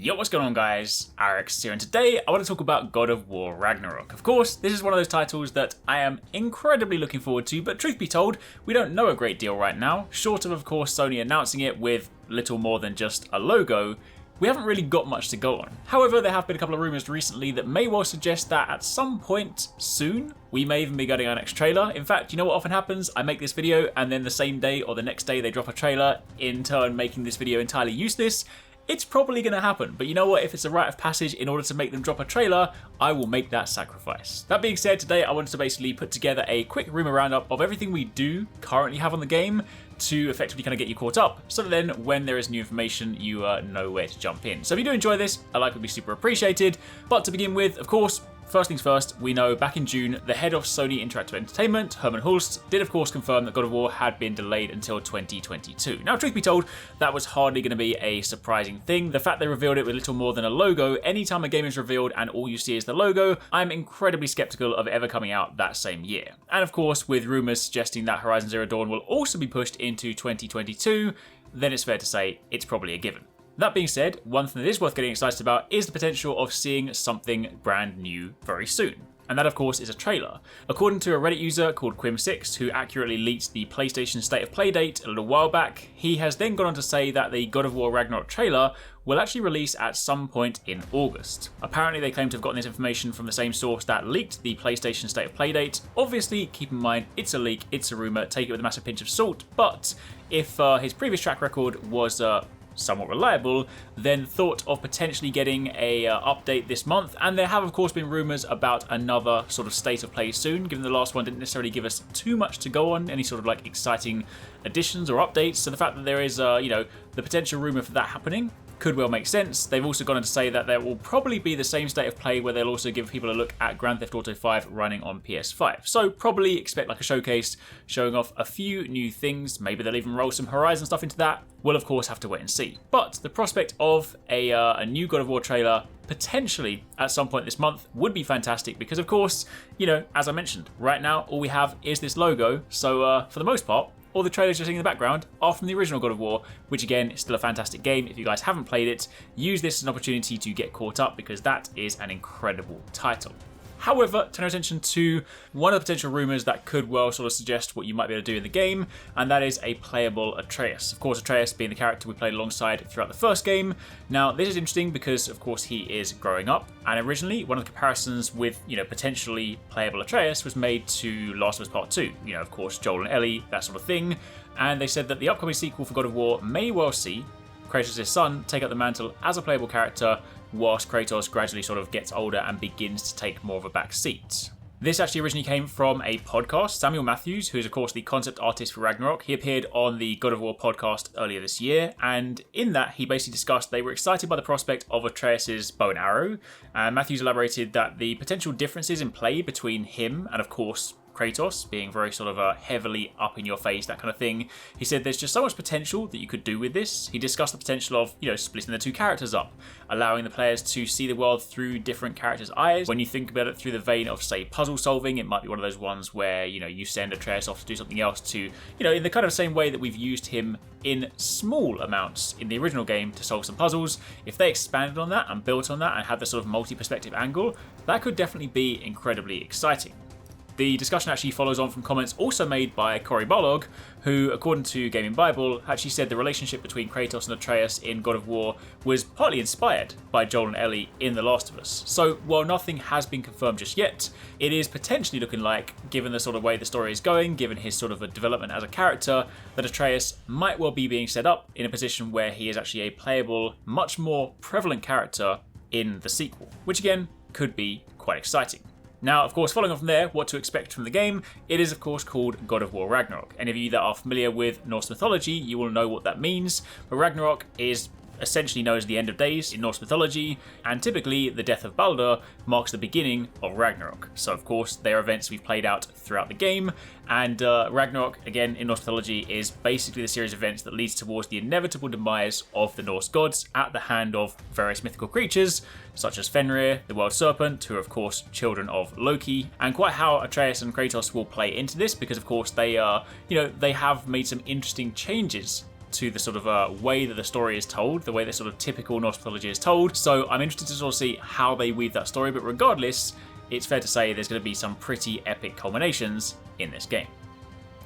Yo, what's going on guys? HyperX here, and today I want to talk about God of War Ragnarok. Of course, this is one of those titles that I am incredibly looking forward to, but truth be told, we don't know a great deal right now. Short of course, Sony announcing it with little more than just a logo, we haven't really got much to go on. However, there have been a couple of rumours recently that may well suggest that at some point soon, we may even be getting our next trailer. In fact, you know what often happens? I make this video and then the same day or the next day they drop a trailer, in turn making this video entirely useless. It's probably going to happen, but you know what? If it's a rite of passage in order to make them drop a trailer, I will make that sacrifice. That being said, today I wanted to basically put together a quick rumour roundup of everything we do currently have on the game to effectively kind of get you caught up, so that then when there is new information, you know where to jump in. So if you do enjoy this, a like would be super appreciated. But to begin with, of course, first things first, we know back in June, the head of Sony Interactive Entertainment, Herman Hulst, did of course confirm that God of War had been delayed until 2022. Now, truth be told, that was hardly going to be a surprising thing. The fact they revealed it with little more than a logo, anytime a game is revealed and all you see is the logo, I'm incredibly skeptical of ever coming out that same year. And of course, with rumours suggesting that Horizon Zero Dawn will also be pushed into 2022, then it's fair to say it's probably a given. That being said, one thing that is worth getting excited about is the potential of seeing something brand new very soon. And that of course is a trailer. According to a Reddit user called Quim6, who accurately leaked the PlayStation State of Play date a little while back, he has then gone on to say that the God of War Ragnarok trailer will actually release at some point in August. Apparently they claim to have gotten this information from the same source that leaked the PlayStation State of Play date. Obviously, keep in mind, it's a leak, it's a rumour, take it with a massive pinch of salt, but if his previous track record was somewhat reliable, then thought of potentially getting a update this month. And there have of course been rumours about another sort of state of play soon, given the last one didn't necessarily give us too much to go on, any sort of like exciting additions or updates. So the fact that there is the potential rumour for that happening could well make sense. They've also gone on to say that there will probably be the same state of play where they'll also give people a look at Grand Theft Auto 5 running on PS5. So probably expect like a showcase showing off a few new things. Maybe they'll even roll some Horizon stuff into that. We'll of course have to wait and see. But the prospect of a new God of War trailer potentially at some point this month would be fantastic because of course, as I mentioned, right now all we have is this logo. So for the most part, all the trailers you're seeing in the background are from the original God of War, which again is still a fantastic game. If you guys haven't played it, use this as an opportunity to get caught up because that is an incredible title. However, turn our attention to one of the potential rumours that could well sort of suggest what you might be able to do in the game, and that is a playable Atreus. Of course, Atreus being the character we played alongside throughout the first game. Now, this is interesting because, of course, he is growing up, and originally one of the comparisons with, potentially playable Atreus was made to Last of Us Part 2. Of course, Joel and Ellie, that sort of thing. And they said that the upcoming sequel for God of War may well see Kratos' son take up the mantle as a playable character whilst Kratos gradually sort of gets older and begins to take more of a back seat. This actually originally came from a podcast. Samuel Matthews, who is of course the concept artist for Ragnarok, he appeared on the God of War podcast earlier this year, and in that he basically discussed they were excited by the prospect of Atreus' bow and arrow, and Matthews elaborated that the potential differences in play between him and of course Kratos being very sort of heavily up in your face, that kind of thing. He said there's just so much potential that you could do with this. He discussed the potential of, splitting the two characters up, allowing the players to see the world through different characters' eyes. When you think about it through the vein of, say, puzzle solving, it might be one of those ones where, you send Atreus off to do something else to, in the kind of same way that we've used him in small amounts in the original game to solve some puzzles. If they expanded on that and built on that and had this sort of multi-perspective angle, that could definitely be incredibly exciting. The discussion actually follows on from comments also made by Cory Barlog, who, according to Gaming Bible, actually said the relationship between Kratos and Atreus in God of War was partly inspired by Joel and Ellie in The Last of Us. So while nothing has been confirmed just yet, it is potentially looking like, given the sort of way the story is going, given his sort of a development as a character, that Atreus might well be being set up in a position where he is actually a playable, much more prevalent character in the sequel, which again could be quite exciting. Now, of course, following on from there, what to expect from the game, it is of course called God of War Ragnarok. Any of you that are familiar with Norse mythology, you will know what that means, but Ragnarok is essentially known as the end of days in Norse mythology, and typically the death of Baldur marks the beginning of Ragnarok. So of course they are events we've played out throughout the game, and Ragnarok, again in Norse mythology, is basically the series of events that leads towards the inevitable demise of the Norse gods at the hand of various mythical creatures, such as Fenrir, the world serpent, who are of course children of Loki, and quite how Atreus and Kratos will play into this, because of course they are, they have made some interesting changes to the sort of way that the story is told, the way that sort of typical Norse mythology is told. So I'm interested to sort of see how they weave that story, but regardless, it's fair to say there's going to be some pretty epic culminations in this game.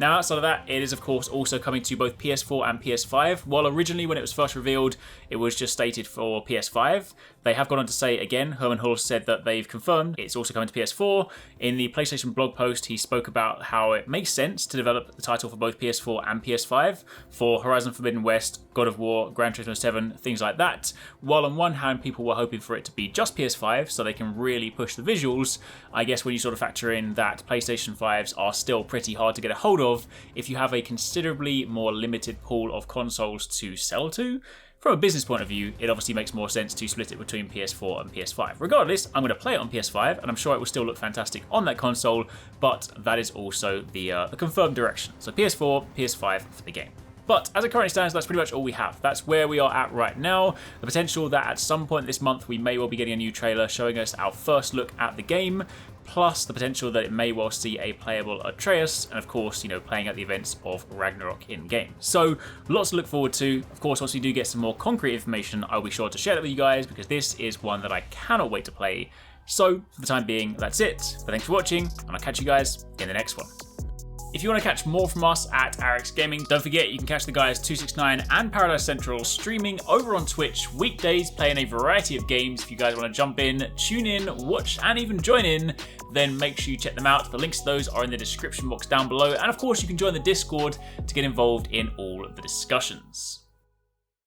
Now, outside of that, it is of course also coming to both PS4 and PS5. While originally when it was first revealed, it was just stated for PS5, they have gone on to say again, Herman Hulst said that they've confirmed it's also coming to PS4. In the PlayStation blog post, he spoke about how it makes sense to develop the title for both PS4 and PS5 for Horizon Forbidden West, God of War, Gran Turismo 7, things like that. While on one hand, people were hoping for it to be just PS5 so they can really push the visuals, I guess when you sort of factor in that PlayStation 5s are still pretty hard to get a hold of, if you have a considerably more limited pool of consoles to sell to, from a business point of view, it obviously makes more sense to split it between PS4 and PS5. Regardless, I'm going to play it on PS5, and I'm sure it will still look fantastic on that console, but that is also the confirmed direction. So PS4, PS5 for the game. But as it currently stands, that's pretty much all we have. That's where we are at right now. The potential that at some point this month we may well be getting a new trailer showing us our first look at the game, plus the potential that it may well see a playable Atreus, and of course, you know, playing at the events of Ragnarok in-game. So, lots to look forward to. Of course, once we do get some more concrete information, I'll be sure to share that with you guys, because this is one that I cannot wait to play. So, for the time being, that's it. But thanks for watching, and I'll catch you guys in the next one. If you want to catch more from us at HyperX Gaming, don't forget you can catch the guys TwoSixNine and Paradise Central streaming over on Twitch weekdays, playing a variety of games. If you guys want to jump in, tune in, watch, and even join in, then make sure you check them out. The links to those are in the description box down below, and of course you can join the Discord to get involved in all of the discussions.